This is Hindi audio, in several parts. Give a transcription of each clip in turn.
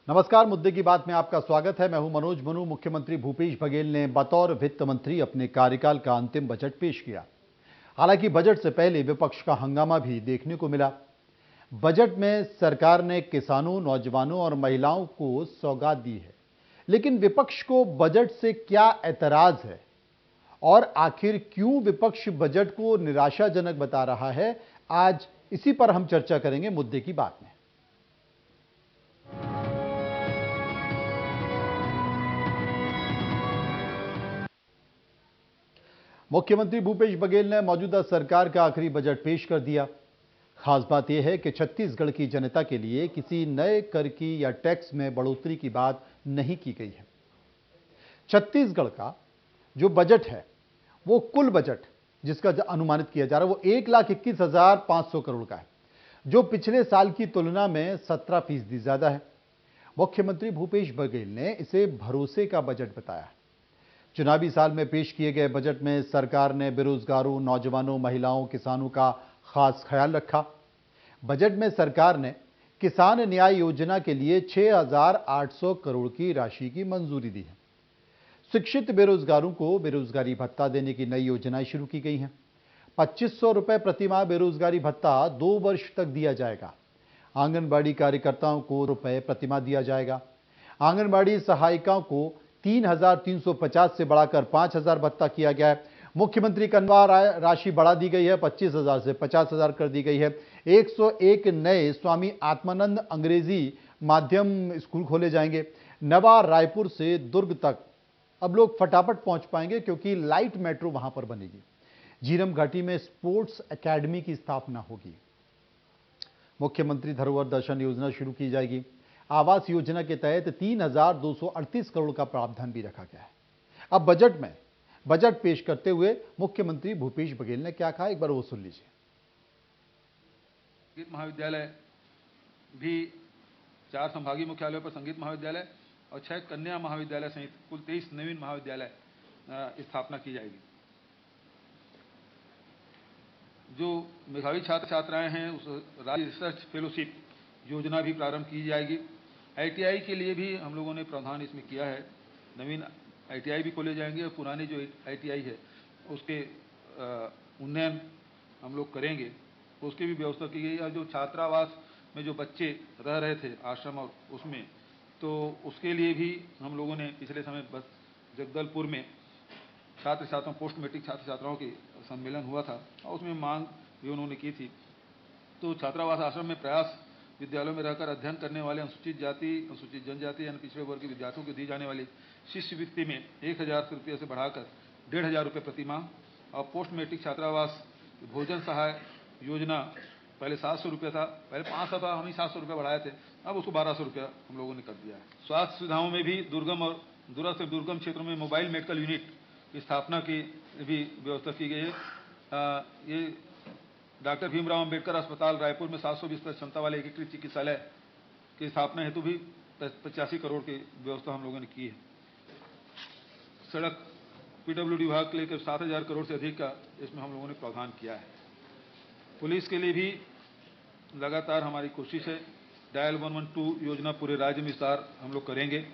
नमस्कार, मुद्दे की बात में आपका स्वागत है। मैं हूं मनोज मनु। मुख्यमंत्री भूपेश बघेल ने बतौर वित्त मंत्री अपने कार्यकाल का अंतिम बजट पेश किया। हालांकि बजट से पहले विपक्ष का हंगामा भी देखने को मिला। बजट में सरकार ने किसानों, नौजवानों और महिलाओं को सौगात दी है, लेकिन विपक्ष को बजट से क्या एतराज है और आखिर क्यों विपक्ष बजट को निराशाजनक बता रहा है, आज इसी पर हम चर्चा करेंगे मुद्दे की बात में। मुख्यमंत्री भूपेश बघेल ने मौजूदा सरकार का आखिरी बजट पेश कर दिया। खास बात यह है कि छत्तीसगढ़ की जनता के लिए किसी नए कर की या टैक्स में बढ़ोतरी की बात नहीं की गई है। छत्तीसगढ़ का जो बजट है, वो कुल बजट जिसका अनुमानित किया जा रहा है वो 1,21,500 करोड़ का है, जो पिछले साल की तुलना में 17% ज्यादा है। मुख्यमंत्री भूपेश बघेल ने इसे भरोसे का बजट बताया। चुनावी साल में पेश किए गए बजट में सरकार ने बेरोजगारों, नौजवानों, महिलाओं, किसानों का खास ख्याल रखा। बजट में सरकार ने किसान न्याय योजना के लिए 6,800 करोड़ की राशि की मंजूरी दी है। शिक्षित बेरोजगारों को बेरोजगारी भत्ता देने की नई योजनाएं शुरू की गई हैं। 2,500 रुपए प्रतिमाह बेरोजगारी भत्ता 2 वर्ष तक दिया जाएगा। आंगनबाड़ी कार्यकर्ताओं को रुपए प्रतिमाह दिया जाएगा। आंगनबाड़ी सहायिकाओं को 3,350 से बढ़ाकर 5,000 भत्ता किया गया है। मुख्यमंत्री कन्वा राशि बढ़ा दी गई है, 25,000 से 50,000 कर दी गई है। 101 नए स्वामी आत्मानंद अंग्रेजी माध्यम स्कूल खोले जाएंगे। नवा रायपुर से दुर्ग तक अब लोग फटाफट पहुंच पाएंगे क्योंकि लाइट मेट्रो वहां पर बनेगी। झीरम घाटी में स्पोर्ट्स एकेडमी की स्थापना होगी। मुख्यमंत्री धरोहर दर्शन योजना शुरू की जाएगी। आवास योजना के तहत 3,238 करोड़ का प्रावधान भी रखा गया है। अब बजट पेश करते हुए मुख्यमंत्री भूपेश बघेल ने क्या कहा, एक बार वो सुन लीजिए। संगीत महाविद्यालय भी 4 संभागीय मुख्यालयों पर संगीत महाविद्यालय और 6 कन्या महाविद्यालय सहित कुल 23 नवीन महाविद्यालय स्थापना की जाएगी। जो मेधावी छात्र छात्राएं हैं उस राज्य रिसर्च फेलोशिप योजना भी प्रारंभ की जाएगी। आईटीआई के लिए भी हम लोगों ने प्रावधान इसमें किया है। नवीन आईटीआई भी खोले जाएंगे और पुराने जो आईटीआई है उसके उन्नयन हम लोग करेंगे, उसकी भी व्यवस्था की गई है। जो छात्रावास में जो बच्चे रह रहे थे आश्रम और उसमें, तो उसके लिए भी हम लोगों ने पिछले समय जगदलपुर में छात्र छात्राओं पोस्ट मैट्रिक छात्र छात्राओं की सम्मेलन हुआ था और उसमें मांग भी उन्होंने की थी। तो छात्रावास आश्रम में प्रयास विद्यालयों में रहकर अध्ययन करने वाले अनुसूचित जाति, अनुसूचित जनजाति यानी पिछड़े वर्ग के विद्यार्थियों को दी जाने वाली शिष्यवृत्ति में 1,000 रुपये से बढ़ाकर 1,500 रुपये प्रतिमाह और पोस्ट मैट्रिक छात्रावास भोजन सहाय योजना पहले 700 रुपये था, पहले 500 था, हम ही 700 रुपये बढ़ाए थे, अब उसको 1,200 रुपया हम लोगों ने कर दिया है। स्वास्थ्य सुविधाओं में भी दुर्गम और दूरस्थ दुर्गम क्षेत्रों में मोबाइल मेडिकल यूनिट की स्थापना की भी व्यवस्था की गई है। ये डॉक्टर भीमराव अंबेडकर अस्पताल रायपुर में 700 बिस्तर क्षमता वाले एकीकृत चिकित्सालय की स्थापना हेतु भी 85 करोड़ की व्यवस्था हम लोगों ने की है। सड़क पीडब्ल्यूडी विभाग के लिए 7,000 करोड़ से अधिक का इसमें हम लोगों ने प्रावधान किया है। पुलिस के लिए भी लगातार हमारी कोशिश है। डायल 112 योजना पूरे राज्य में विस्तार हम लोग करेंगे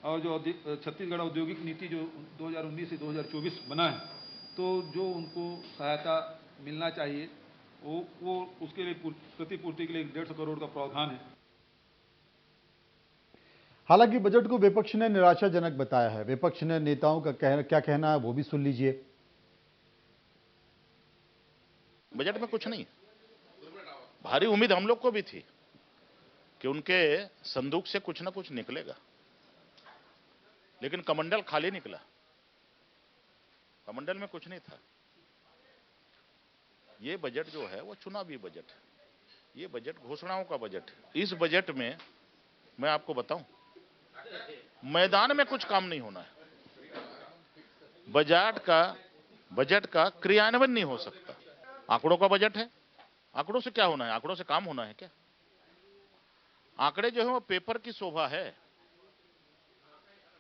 और जो छत्तीसगढ़ औद्योगिक नीति जो 2019 से 2024 बना है, तो जो उनको सहायता मिलना चाहिए वो उसके लिए प्रतिपूर्ति के लिए 150 करोड़ का प्रावधान है। हालांकि बजट को विपक्ष ने निराशाजनक बताया है। विपक्ष ने नेताओं का क्या कहना है वो भी सुन लीजिए। बजट में कुछ नहीं, भारी उम्मीद हम लोग को भी थी कि उनके संदूक से कुछ ना कुछ निकलेगा, लेकिन कमंडल खाली निकला। कमंडल में कुछ नहीं था। ये बजट जो है वो चुनावी बजट है। ये बजट घोषणाओं का बजट है। इस बजट में मैं आपको बताऊं, मैदान में कुछ काम नहीं होना है। बजट का क्रियान्वयन नहीं हो सकता। आंकड़ों का बजट है, आंकड़ों से क्या होना है? आंकड़ों से काम होना है क्या? आंकड़े जो है वो पेपर की शोभा है,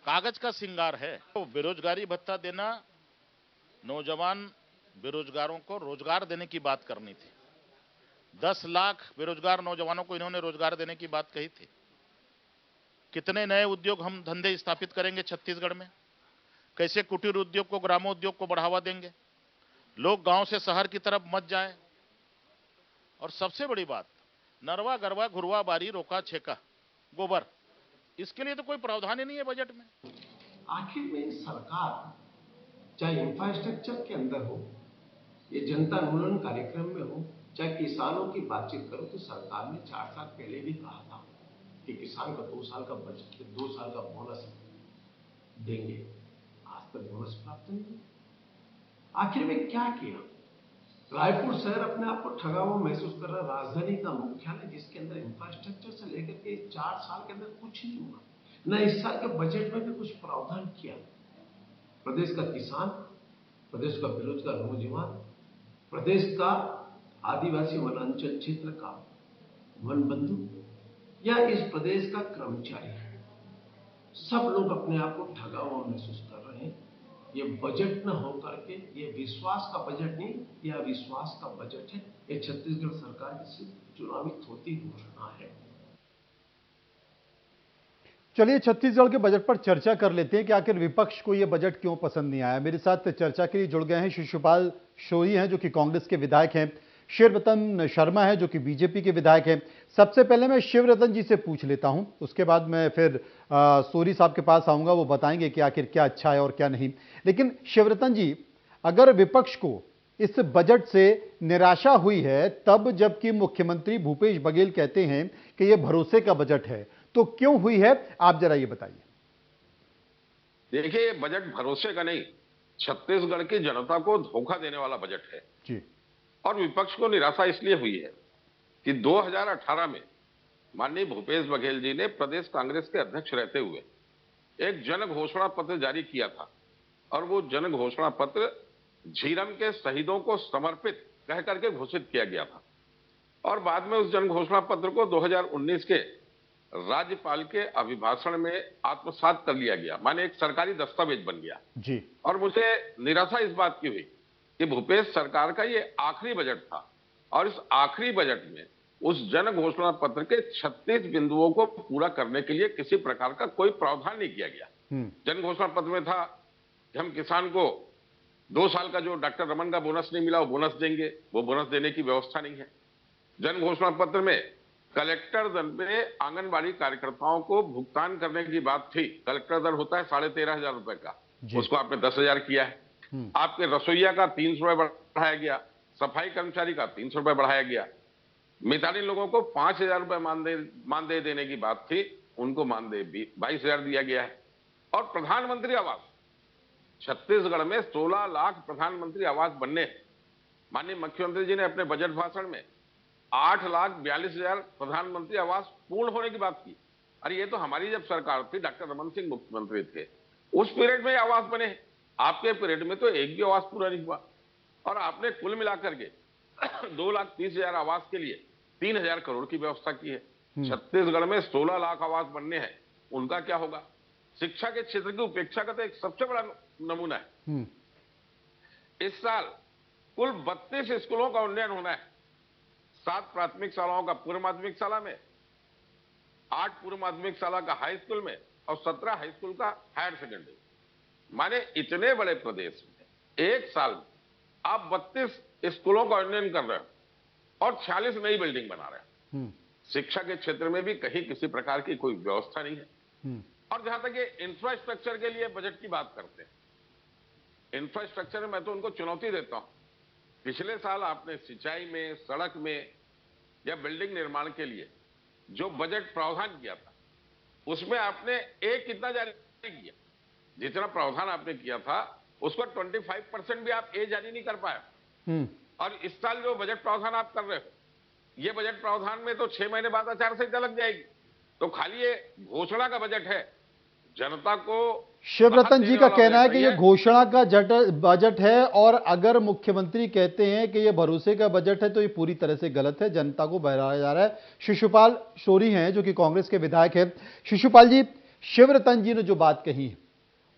कागज का श्रृंगार है। तो बेरोजगारी भत्ता देना, नौजवान बेरोजगारों को रोजगार देने की बात करनी थी। 10 लाख बेरोजगार नौजवानों को इन्होंने रोजगार देने की बात कही थी। कितने नए उद्योग हम धंधे स्थापित करेंगे छत्तीसगढ़ में, कैसे कुटीर उद्योग को, ग्रामोद्योग को बढ़ावा देंगे, लोग गांव से शहर की तरफ मत जाएं। और सबसे बड़ी बात, नरवा गरवा घुरवा बारी रोका छेका गोबर, इसके लिए तो कोई प्रावधान ही नहीं है बजट में। आखिर में सरकार चाहे इंफ्रास्ट्रक्चर के अंदर हो, ये जनता आंदोलन कार्यक्रम में हो, चाहे किसानों की बातचीत करो, तो सरकार ने 4 साल पहले भी कहा था कि किसान का 2 साल का बजट, 2 साल का बोनस देंगे। आज तक बोनस प्राप्त नहीं हुआ। आखिर में क्या किया? रायपुर शहर अपने आप को ठगा हुआ महसूस कर रहा। राजधानी का मुख्यालय जिसके अंदर इंफ्रास्ट्रक्चर से लेकर के 4 साल के अंदर कुछ नहीं हुआ, न इस साल के बजट में भी कुछ प्रावधान किया। प्रदेश का किसान, प्रदेश का बेरोजगार नौजवान, प्रदेश का आदिवासी वनांचल क्षेत्र का वन बंधु या इस प्रदेश का कर्मचारी, सब लोग अपने आप को ठगा हुआ महसूस कर रहे हैं। ये बजट न होकर के ये विश्वास का बजट नहीं, यह अविश्वास का बजट है। ये छत्तीसगढ़ सरकार की सिर्फ चुनावी थोती घोषणा है। चलिए छत्तीसगढ़ के बजट पर चर्चा कर लेते हैं कि आखिर विपक्ष को यह बजट क्यों पसंद नहीं आया। मेरे साथ चर्चा के लिए जुड़ गए हैं शिशुपाल शोरी हैं जो कि कांग्रेस के विधायक हैं, शिवरतन शर्मा है जो कि बीजेपी के विधायक हैं। सबसे पहले मैं शिवरतन जी से पूछ लेता हूं, उसके बाद मैं फिर सोरी साहब के पास आऊंगा, वो बताएंगे कि आखिर क्या अच्छा है और क्या नहीं। लेकिन शिवरतन जी, अगर विपक्ष को इस बजट से निराशा हुई है तब जबकि मुख्यमंत्री भूपेश बघेल कहते हैं कि यह भरोसे का बजट है, तो क्यों हुई है, आप जरा ये बताइए। देखिए, ये बजट भरोसे का नहीं, छत्तीसगढ़ की जनता को धोखा देने वाला बजट है जी। और विपक्ष को निराशा इसलिए हुई है कि 2018 में माननीय भूपेश बघेल जी ने प्रदेश कांग्रेस के अध्यक्ष रहते हुए एक जन घोषणा पत्र जारी किया था और वो जन घोषणा पत्र झीरम के शहीदों को समर्पित कह करके घोषित किया गया था और बाद में उस जन घोषणा पत्र को 2019 के राज्यपाल के अभिभाषण में आत्मसात कर लिया गया, माने एक सरकारी दस्तावेज बन गया जी। और मुझे निराशा इस बात की हुई कि भूपेश सरकार का ये आखिरी बजट था और इस आखिरी बजट में उस जन घोषणा पत्र के 36 बिंदुओं को पूरा करने के लिए किसी प्रकार का कोई प्रावधान नहीं किया गया। जन घोषणा पत्र में था कि हम किसान को 2 साल का जो डॉक्टर रमन का बोनस नहीं मिला वो बोनस देंगे, वो बोनस देने की व्यवस्था नहीं है। जन घोषणा पत्र में कलेक्टर दर में आंगनबाड़ी कार्यकर्ताओं को भुगतान करने की बात थी। कलेक्टर दर होता है 13,500 रुपए का, उसको आपने 10,000 किया है। आपके रसोईया का 300 रुपए बढ़ाया गया, सफाई कर्मचारी का 300 रुपए बढ़ाया गया। मितानी लोगों को 5,000 रुपए मानदेय देने की बात थी, उनको मानदेय 22,000 दिया गया है। और प्रधानमंत्री आवास, छत्तीसगढ़ में 16 लाख प्रधानमंत्री आवास बनने हैं। माननीय मुख्यमंत्री जी ने अपने बजट भाषण में 8,42,000 प्रधानमंत्री आवास पूर्ण होने की बात की। अरे ये तो हमारी जब सरकार थी, डॉक्टर रमन सिंह मुख्यमंत्री थे, उस पीरियड में आवास बने। आपके पीरियड में तो एक भी आवास पूरा नहीं हुआ और आपने कुल मिलाकर के 2,30,000 आवास के लिए 3,000 करोड़ की व्यवस्था की है। छत्तीसगढ़ में 16 लाख आवास बनने हैं, उनका क्या होगा? शिक्षा के क्षेत्र की उपेक्षा का तो एक सबसे बड़ा नमूना है। इस साल कुल 32 स्कूलों का उन्नयन होना है। 7 प्राथमिक शालाओं का पूर्व माध्यमिक शाला में, 8 पूर्व माध्यमिक शाला का हाई स्कूल में और 17 हाई स्कूल का हायर सेकेंडरी। माने इतने बड़े प्रदेश में एक साल में आप 32 स्कूलों का उन्नयन कर रहे हो और 46 नई बिल्डिंग बना रहे हैं। शिक्षा के क्षेत्र में भी कहीं किसी प्रकार की कोई व्यवस्था नहीं है। और जहां तक ये इंफ्रास्ट्रक्चर के लिए बजट की बात करते हैं, इंफ्रास्ट्रक्चर में मैं तो उनको चुनौती देता हूं। पिछले साल आपने सिंचाई में, सड़क में या बिल्डिंग निर्माण के लिए जो बजट प्रावधान किया था, उसमें आपने एक कितना जारी किया? जितना प्रावधान आपने किया था उसका 25% भी आप जारी नहीं कर पाए। और इस साल जो बजट प्रावधान आप कर रहे हो, ये बजट प्रावधान में तो 6 महीने बाद आचार संहिता लग जाएगी। तो खाली ये घोषणा का बजट है, जनता को। शिवरतन जी का कहना है कि ये घोषणा का बजट है और अगर मुख्यमंत्री कहते हैं कि ये भरोसे का बजट है तो ये पूरी तरह से गलत है, जनता को बहलाया जा रहा है। शिशुपाल शोरी हैं जो कि कांग्रेस के विधायक हैं। शिशुपाल जी, शिवरतन जी ने जो बात कही है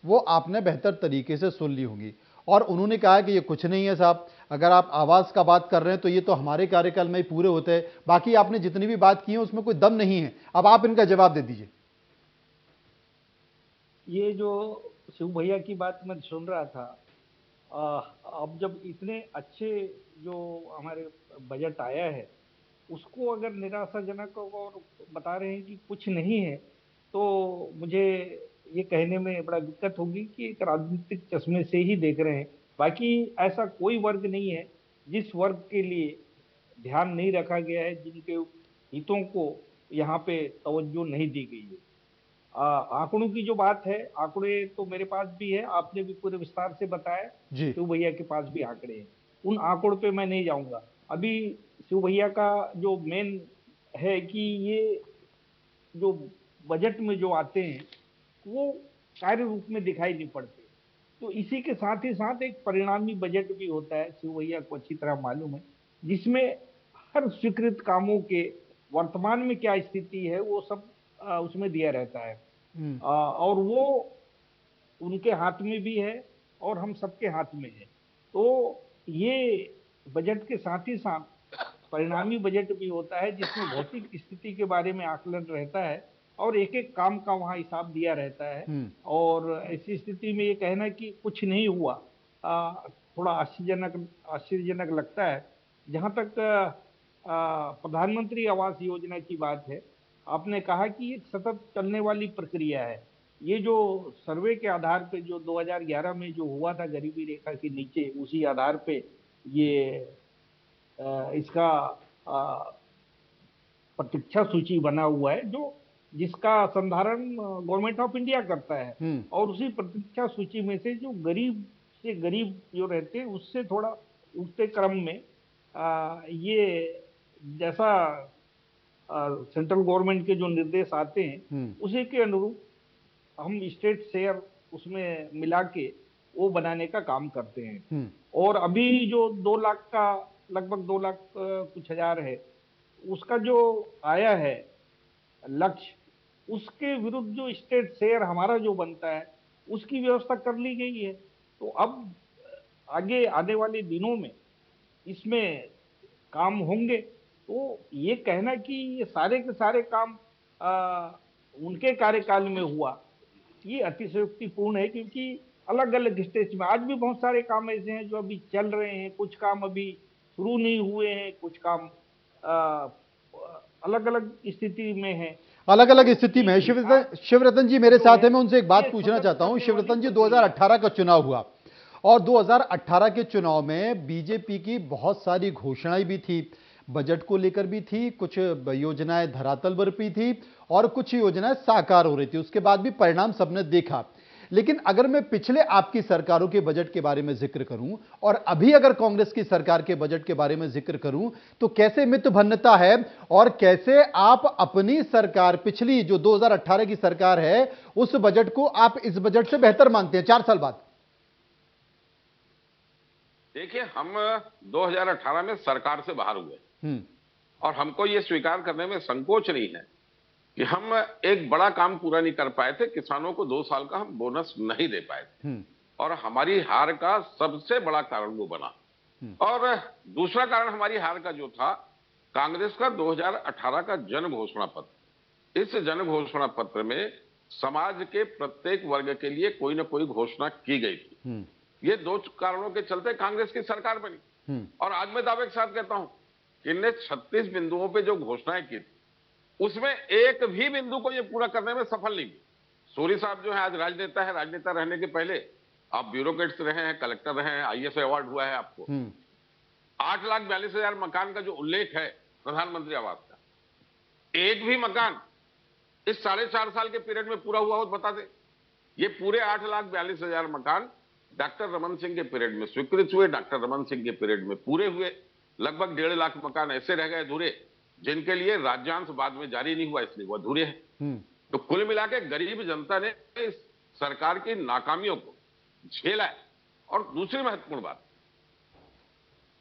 वो आपने बेहतर तरीके से सुन ली होगी और उन्होंने कहा कि ये कुछ नहीं है साहब, अगर आप आवास का बात कर रहे हैं तो ये तो हमारे कार्यकाल में ही पूरे होते हैं, बाकी आपने जितनी भी बात की है उसमें कोई दम नहीं है। अब आप इनका जवाब दे दीजिए। ये जो शिव भैया की बात मैं सुन रहा था, आ, अब जब इतने अच्छे जो हमारे बजट आया है, उसको अगर निराशाजनक और बता रहे हैं कि कुछ नहीं है, तो मुझे ये कहने में बड़ा दिक्कत होगी कि एक राजनीतिक चश्मे से ही देख रहे हैं। बाकी ऐसा कोई वर्ग नहीं है जिस वर्ग के लिए ध्यान नहीं रखा गया है, जिनके हितों को यहाँ पे तवज्जो नहीं दी गई है। आंकड़ों की जो बात है, आंकड़े तो मेरे पास भी है, आपने भी पूरे विस्तार से बताया। जी। शिव भैया के पास भी आंकड़े हैं, उन आंकड़ों पे मैं नहीं जाऊंगा अभी। शिव भैया का जो मेन है कि ये जो बजट में जो आते हैं वो कार्य रूप में दिखाई नहीं पड़ते। तो इसी के साथ ही साथ एक परिणामी बजट भी होता है, शिव भैया को अच्छी तरह मालूम है, जिसमें हर स्वीकृत कामों के वर्तमान में क्या स्थिति है वो सब उसमें दिया रहता है। और वो उनके हाथ में भी है और हम सबके हाथ में है। तो ये बजट के साथ ही साथ परिणामी बजट भी होता है, जिसमें भौतिक स्थिति के बारे में आकलन रहता है और एक एक काम का वहाँ हिसाब दिया रहता है। और ऐसी स्थिति में ये कहना कि कुछ नहीं हुआ थोड़ा आश्चर्यजनक लगता है। जहाँ तक प्रधानमंत्री आवास योजना की बात है, आपने कहा कि एक सतत चलने वाली प्रक्रिया है। ये जो सर्वे के आधार पे जो 2011 में जो हुआ था गरीबी रेखा के नीचे, उसी आधार पे ये इसका प्रतीक्षा सूची बना हुआ है, जो जिसका संधारण गवर्नमेंट ऑफ इंडिया करता है। और उसी प्रतीक्षा सूची में से जो गरीब से गरीब जो रहते हैं उससे थोड़ा उठते क्रम में ये जैसा सेंट्रल गवर्नमेंट के जो निर्देश आते हैं उसी के अनुरूप हम स्टेट शेयर उसमें मिला के वो बनाने का काम करते हैं। और अभी जो 2 लाख का लगभग 2 लाख कुछ हजार है, उसका जो आया है लक्ष्य, उसके विरुद्ध जो स्टेट शेयर हमारा जो बनता है उसकी व्यवस्था कर ली गई है। तो अब आगे आने वाले दिनों में इसमें काम होंगे। तो ये कहना कि ये सारे के सारे काम उनके कार्यकाल में हुआ, ये अतिशयोक्तिपूर्ण है, क्योंकि अलग अलग स्टेज में आज भी बहुत सारे काम ऐसे हैं जो अभी चल रहे हैं, कुछ काम अभी शुरू नहीं हुए हैं, कुछ काम अलग अलग स्थिति में है। अलग अलग स्थिति में शिवरतन जी मेरे साथ है, मैं उनसे एक बात पूछना चाहता हूं। शिवरतन जी, 2018 का चुनाव हुआ और 2018 के चुनाव में बीजेपी की बहुत सारी घोषणाएं भी थी, बजट को लेकर भी थी, कुछ योजनाएं धरातल पर भी थी और कुछ योजनाएं साकार हो रही थी। उसके बाद भी परिणाम सबने देखा। लेकिन अगर मैं पिछले आपकी सरकारों के बजट के बारे में जिक्र करूं और अभी अगर कांग्रेस की सरकार के बजट के बारे में जिक्र करूं, तो कैसे मित भिन्नता है और कैसे आप अपनी सरकार, पिछली जो 2018 की सरकार है, उस बजट को आप इस बजट से बेहतर मानते हैं 4 साल बाद? देखिए, हम 2018 में सरकार से बाहर हुए और हमको ये स्वीकार करने में संकोच नहीं है कि हम एक बड़ा काम पूरा नहीं कर पाए थे। किसानों को 2 साल का हम बोनस नहीं दे पाए थे और हमारी हार का सबसे बड़ा कारण वो बना। और दूसरा कारण हमारी हार का जो था, कांग्रेस का 2018 का जन घोषणा पत्र। इस जन घोषणा पत्र में समाज के प्रत्येक वर्ग के लिए कोई ना कोई घोषणा की गई थी। ये 2 कारणों के चलते कांग्रेस की सरकार बनी। और आज मैं दावे के साथ कहता हूं कि इनने 36 बिंदुओं पे जो घोषणाएं की थी, उसमें एक भी बिंदु को ये पूरा करने में सफल नहीं हुई। सूरी साहब जो है आज राजनेता है, राजनेता रहने के पहले आप ब्यूरोक्रेट्स रहे हैं, कलेक्टर रहे हैं, आईएएस अवार्ड हुआ है आपको। 8,42,000 मकान का जो उल्लेख है प्रधानमंत्री आवास का, एक भी मकान इस 4.5 साल के पीरियड में पूरा हुआ हो तो बता दे। ये पूरे 8,42,000 मकान डॉक्टर रमन सिंह के पीरियड में स्वीकृत हुए, डॉक्टर रमन सिंह के पीरियड में पूरे हुए। लगभग 1.5 लाख मकान ऐसे रह गए अधूरे जिनके लिए राज्यांश बाद में जारी नहीं हुआ, इसलिए वो अधूरे हैं। तो कुल मिला के गरीब जनता ने इस सरकार की नाकामियों को झेला है। और दूसरी महत्वपूर्ण बात,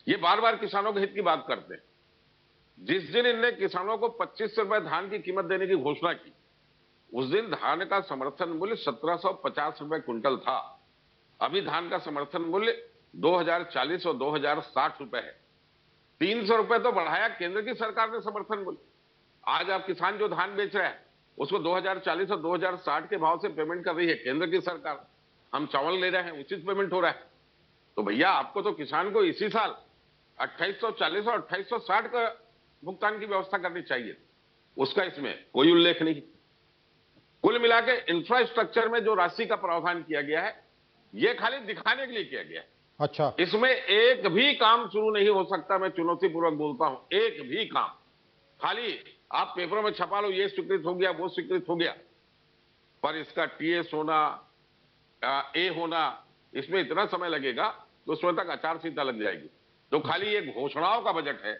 ये बार बार किसानों के हित की बात करते हैं। जिस दिन इनने किसानों को 25 रुपए धान की कीमत देने की घोषणा की, उस दिन धान का समर्थन मूल्य 1750 रुपए क्विंटल था। अभी धान का समर्थन मूल्य 2040 और 2060 रुपए है। 300 रुपए तो बढ़ाया केंद्र की सरकार ने समर्थन मूल्य। आज आप किसान जो धान बेच रहा है उसको 2040 और 2060 के भाव से पेमेंट कर रही है केंद्र की सरकार। हम चावल ले रहे हैं, उचित पेमेंट हो रहा है। तो भैया आपको तो किसान को इसी साल 2840 और 2860 का भुगतान की व्यवस्था करनी चाहिए, उसका इसमें कोई उल्लेख नहीं। कुल मिला के इंफ्रास्ट्रक्चर में जो राशि का प्रावधान किया गया है, यह खाली दिखाने के लिए किया गया है। अच्छा, इसमें एक भी काम शुरू नहीं हो सकता। मैं चुनौतीपूर्वक बोलता हूं, एक भी काम। खाली आप पेपरों में छपा लो, ये स्वीकृत हो गया, वो स्वीकृत हो गया, पर इसका टीएस होना, ए होना, इसमें इतना समय लगेगा तो उसमें तक आचार संहिता लग जाएगी। तो खाली ये घोषणाओं का बजट है,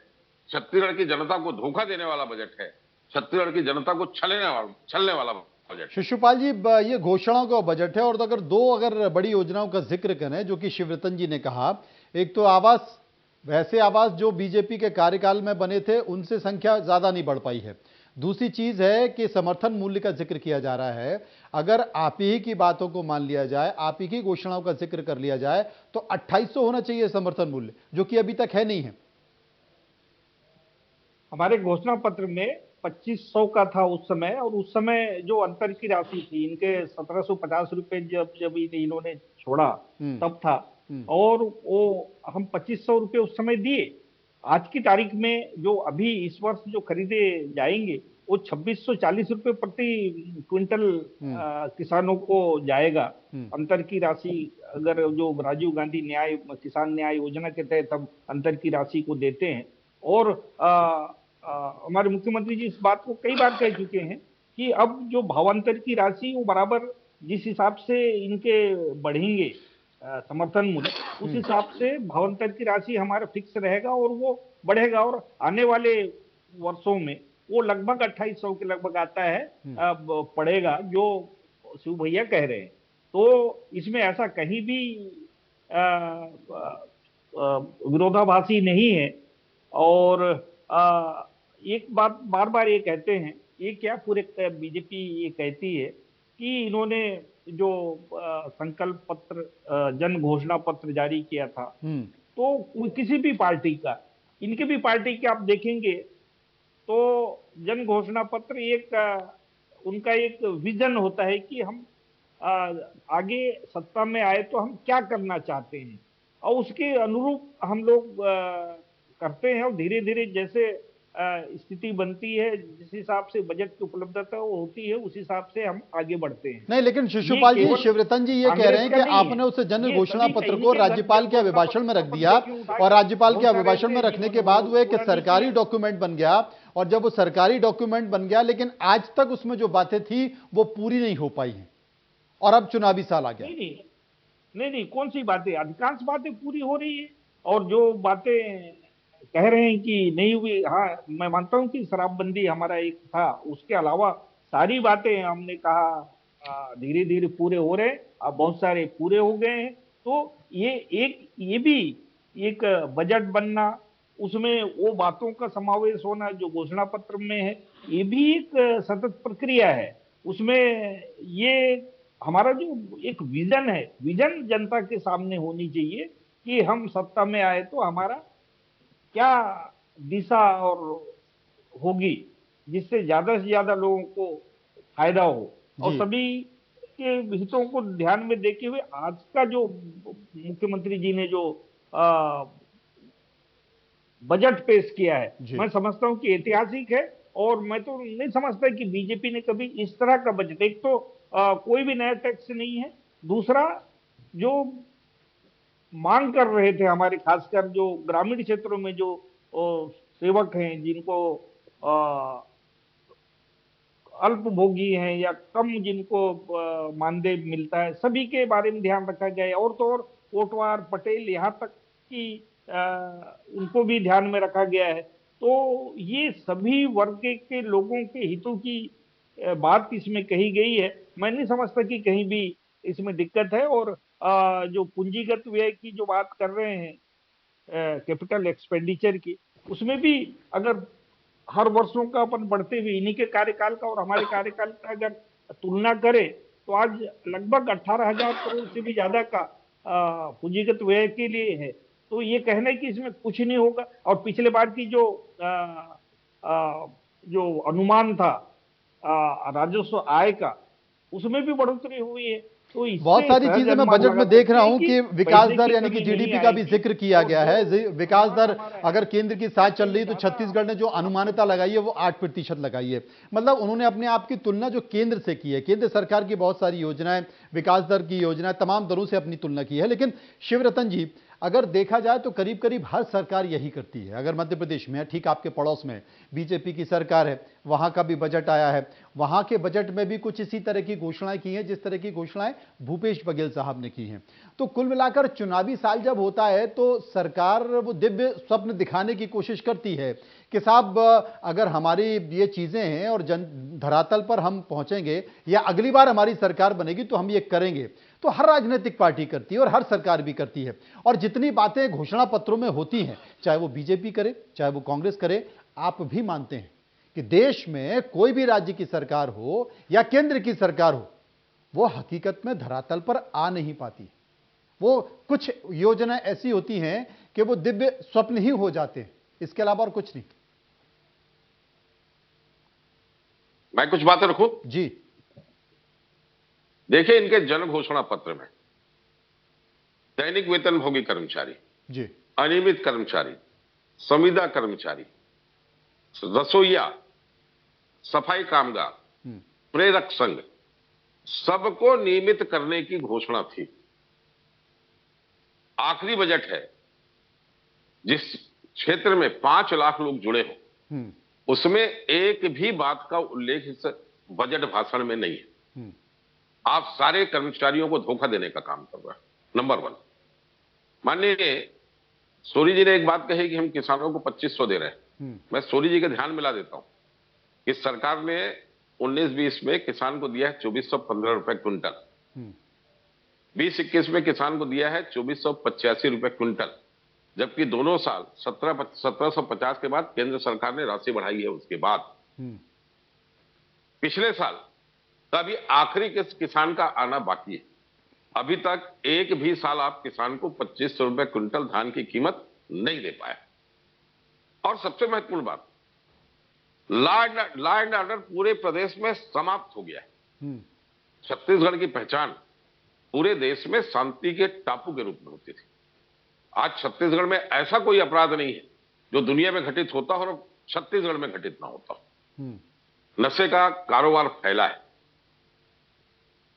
छत्तीसगढ़ की जनता को धोखा देने वाला बजट है, छत्तीसगढ़ की जनता को छलने वाला बजट। शिशुपाल जी, ये घोषणाओं का बजट है, और तो अगर बड़ी योजनाओं का जिक्र करें जो कि शिवरतन जी ने कहा, एक तो आवास, वैसे आवास जो बीजेपी के कार्यकाल में बने थे उनसे संख्या ज्यादा नहीं बढ़ पाई है। दूसरी चीज है कि समर्थन मूल्य का जिक्र किया जा रहा है। अगर आप ही की बातों को मान लिया जाए, आप ही की घोषणाओं का जिक्र कर लिया जाए, तो 2800 होना चाहिए समर्थन मूल्य, जो कि अभी तक है नहीं है। हमारे घोषणा पत्र में 2500 का था उस समय, और उस समय जो अंतर की राशि थी, इनके 1750 रुपए जब इन्होंने छोड़ा तब था, और वो हम 2500 रुपए उस समय दिए। आज की तारीख में जो अभी इस वर्ष जो खरीदे जाएंगे वो 2640 रुपए प्रति क्विंटल किसानों को जाएगा। अंतर की राशि अगर जो राजीव गांधी किसान न्याय योजना के तहत हम अंतर की राशि को देते हैं, और हमारे मुख्यमंत्री जी इस बात को कई बार कह चुके हैं कि अब जो भावांतर की राशि वो बराबर जिस हिसाब से इनके बढ़ेंगे समर्थन मूल्य, उस हिसाब से भावांतर की राशि हमारा फिक्स रहेगा और वो बढ़ेगा, और आने वाले वर्षों में वो लगभग 2800 के लगभग आता है पड़ेगा, जो शिव भैया कह रहे हैं। तो इसमें ऐसा कहीं भी विरोधाभासी नहीं है। और एक बात बार बार ये कहते हैं, ये क्या पूरे बीजेपी ये कहती है कि इन्होंने जो संकल्प पत्र, जन घोषणा पत्र जारी किया था, तो किसी भी पार्टी का, इनके भी पार्टी के आप देखेंगे तो जन घोषणा पत्र उनका एक विजन होता है कि हम आगे सत्ता में आए तो हम क्या करना चाहते हैं, और उसके अनुरूप हम लोग करते हैं, और धीरे धीरे जैसे स्थिति बनती है, जिस हिसाब से बजट की उपलब्धता होती है, उस हिसाब से हम आगे बढ़ते हैं। नहीं, लेकिन शिशुपाल जी, शिवरतन जी ये कह रहे हैं कि आपने उस जन घोषणा पत्र को राज्यपाल के अभिभाषण में रख दिया, और राज्यपाल के अभिभाषण में रखने के बाद वो एक सरकारी डॉक्यूमेंट बन गया, और जब वो सरकारी डॉक्यूमेंट बन गया, लेकिन आज तक उसमें जो बातें थी वो पूरी नहीं हो पाई हैं, और अब चुनावी साल आ गया। नहीं, कौन सी बातें? अधिकांश बातें पूरी हो रही है, और जो बातें कह रहे हैं कि नहीं हुई, हाँ मैं मानता हूं कि शराबबंदी हमारा एक था, उसके अलावा सारी बातें हमने कहा धीरे धीरे पूरे हो रहे हैं, अब बहुत सारे पूरे हो गए हैं। तो ये भी एक बजट बनना, उसमें वो बातों का समावेश होना जो घोषणा पत्र में है, ये भी एक सतत प्रक्रिया है। उसमें ये हमारा जो एक विजन है, विजन जनता के सामने होनी चाहिए कि हम सत्ता में आए तो हमारा क्या दिशा और होगी, जिससे ज्यादा से ज्यादा लोगों को फायदा हो, और सभी के हितों को ध्यान में देखते हुए आज का जो मुख्यमंत्री जी ने जो बजट पेश किया है, मैं समझता हूं कि ऐतिहासिक है। और मैं तो नहीं समझता कि बीजेपी ने कभी इस तरह का बजट, एक तो कोई भी नया टैक्स नहीं है, दूसरा जो मांग कर रहे थे हमारे खासकर जो ग्रामीण क्षेत्रों में जो सेवक हैं, जिनको अल्पभोगी हैं या कम जिनको मानदेय मिलता है, सभी के बारे में ध्यान रखा गया है। और तो और कोटवार, पटेल, यहाँ तक कि उनको भी ध्यान में रखा गया है। तो ये सभी वर्ग के लोगों के हितों की बात इसमें कही गई है। मैं नहीं समझता कि कहीं भी इसमें दिक्कत है। और जो पूंजीगत व्यय की जो बात कर रहे हैं, कैपिटल एक्सपेंडिचर की, उसमें भी अगर हर वर्षों का अपन बढ़ते हुए इन्हीं के कार्यकाल का और हमारे कार्यकाल का अगर तुलना करें तो आज लगभग 18,000 करोड़ से भी ज्यादा का पूंजीगत व्यय के लिए है। तो ये कहना कि इसमें कुछ नहीं होगा, और पिछले बार की जो अनुमान था राजस्व आय का, उसमें भी बढ़ोतरी हुई है। तो बहुत सारी चीजें मैं बजट में देख रहा हूं कि विकास दर यानी कि जीडीपी का भी जिक्र किया गया है। विकास दर अगर केंद्र की साथ चल रही तो छत्तीसगढ़ ने जो अनुमानियता लगाई है वो 8% लगाई है। मतलब उन्होंने अपने आप की तुलना जो केंद्र से की है, केंद्र सरकार की बहुत सारी योजनाएं, विकास दर की योजनाएं, तमाम दरों से अपनी तुलना की है। लेकिन शिवरतन जी, अगर देखा जाए तो करीब करीब हर सरकार यही करती है। अगर मध्य प्रदेश में, ठीक आपके पड़ोस में बीजेपी की सरकार है, वहां का भी बजट आया है, वहां के बजट में भी कुछ इसी तरह की घोषणाएं की हैं जिस तरह की घोषणाएं भूपेश बघेल साहब ने की हैं। तो कुल मिलाकर चुनावी साल जब होता है तो सरकार वो दिव्य स्वप्न दिखाने की कोशिश करती है कि साहब अगर हमारी ये चीजें हैं और धरातल पर हम पहुंचेंगे या अगली बार हमारी सरकार बनेगी तो हम ये करेंगे। तो हर राजनीतिक पार्टी करती है और हर सरकार भी करती है। और जितनी बातें घोषणा पत्रों में होती हैं, चाहे वो बीजेपी करे चाहे वो कांग्रेस करे, आप भी मानते हैं कि देश में कोई भी राज्य की सरकार हो या केंद्र की सरकार हो, वो हकीकत में धरातल पर आ नहीं पाती। वो कुछ योजना ऐसी होती हैं कि वो दिव्य स्वप्न ही हो जाते हैं, इसके अलावा और कुछ नहीं। मैं कुछ बातें रखूं जी। देखिए, इनके जन घोषणा पत्र में दैनिक वेतनभोगी कर्मचारी जी, अनियमित कर्मचारी, संविदा कर्मचारी, रसोईया, सफाई कामगार, प्रेरक संघ, सबको नियमित करने की घोषणा थी। आखिरी बजट है, जिस क्षेत्र में 5 लाख लोग जुड़े हो, उसमें एक भी बात का उल्लेख इस बजट भाषण में नहीं है। आप सारे कर्मचारियों को धोखा देने का काम कर रहे हैं। नंबर 1, माननीय सोरी जी ने एक बात कही कि हम किसानों को 2500 दे रहे हैं। मैं सोरी जी के ध्यान में ला देता हूं कि सरकार ने 19-20 में किसान को दिया है 2415 रुपए क्विंटल, 20-21 में किसान को दिया है 2485 रुपए क्विंटल, जबकि दोनों साल 1750 के बाद केंद्र सरकार ने राशि बढ़ाई है। उसके बाद पिछले साल का भी आखिरी किसान का आना बाकी है। अभी तक एक भी साल आप किसान को 2500 रुपए क्विंटल धान की कीमत नहीं दे पाए। और सबसे महत्वपूर्ण बात, लॉ एंड ऑर्डर पूरे प्रदेश में समाप्त हो गया है। छत्तीसगढ़ की पहचान पूरे देश में शांति के टापू के रूप में होती थी। आज छत्तीसगढ़ में ऐसा कोई अपराध नहीं है जो दुनिया में घटित होता हो और छत्तीसगढ़ में घटित ना होता हो। नशे का कारोबार फैला है।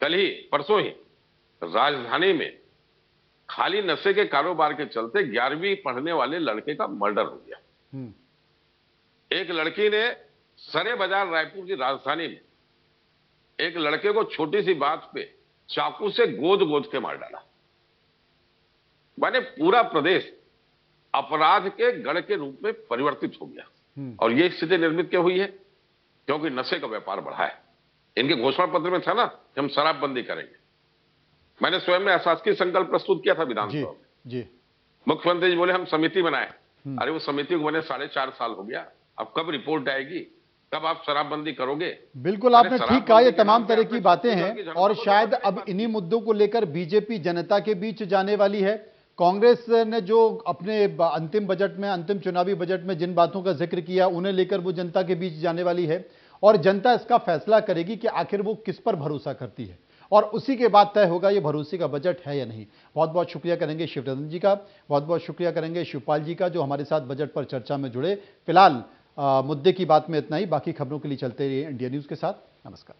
कल ही परसों ही राजधानी में खाली नशे के कारोबार के चलते 11वीं पढ़ने वाले लड़के का मर्डर हो गया। एक लड़की ने सरे बाजार रायपुर की राजधानी में एक लड़के को छोटी सी बात पे चाकू से गोद गोद के मार डाला। माने पूरा प्रदेश अपराध के गढ़ के रूप में परिवर्तित हो गया। और यह स्थिति निर्मित क्यों हुई है? क्योंकि नशे का व्यापार बढ़ा है। इनके घोषणा पत्र में था ना कि हम शराबबंदी करेंगे। मैंने स्वयं में अशासकीय संकल्प प्रस्तुत किया था विधानसभा में। जी। मुख्यमंत्री जी बोले हम समिति बनाए। अरे वो समिति को बने 4.5 साल हो गया। अब कब रिपोर्ट आएगी, कब आप शराबबंदी करोगे? बिल्कुल, आपने ठीक कहा, ये तमाम तरह की बातें हैं और शायद अब इन्हीं मुद्दों को लेकर बीजेपी जनता के बीच जाने वाली है। कांग्रेस ने जो अपने अंतिम बजट में, अंतिम चुनावी बजट में जिन बातों का जिक्र किया, उन्हें लेकर वो जनता के बीच जाने वाली है और जनता इसका फैसला करेगी कि आखिर वो किस पर भरोसा करती है और उसी के बाद तय होगा ये भरोसे का बजट है या नहीं। बहुत बहुत शुक्रिया करेंगे शिवरतन जी का, बहुत बहुत शुक्रिया करेंगे शिवपाल जी का जो हमारे साथ बजट पर चर्चा में जुड़े। फिलहाल मुद्दे की बात में इतना ही, बाकी खबरों के लिए चलते रहिए इंडिया न्यूज के साथ। नमस्कार।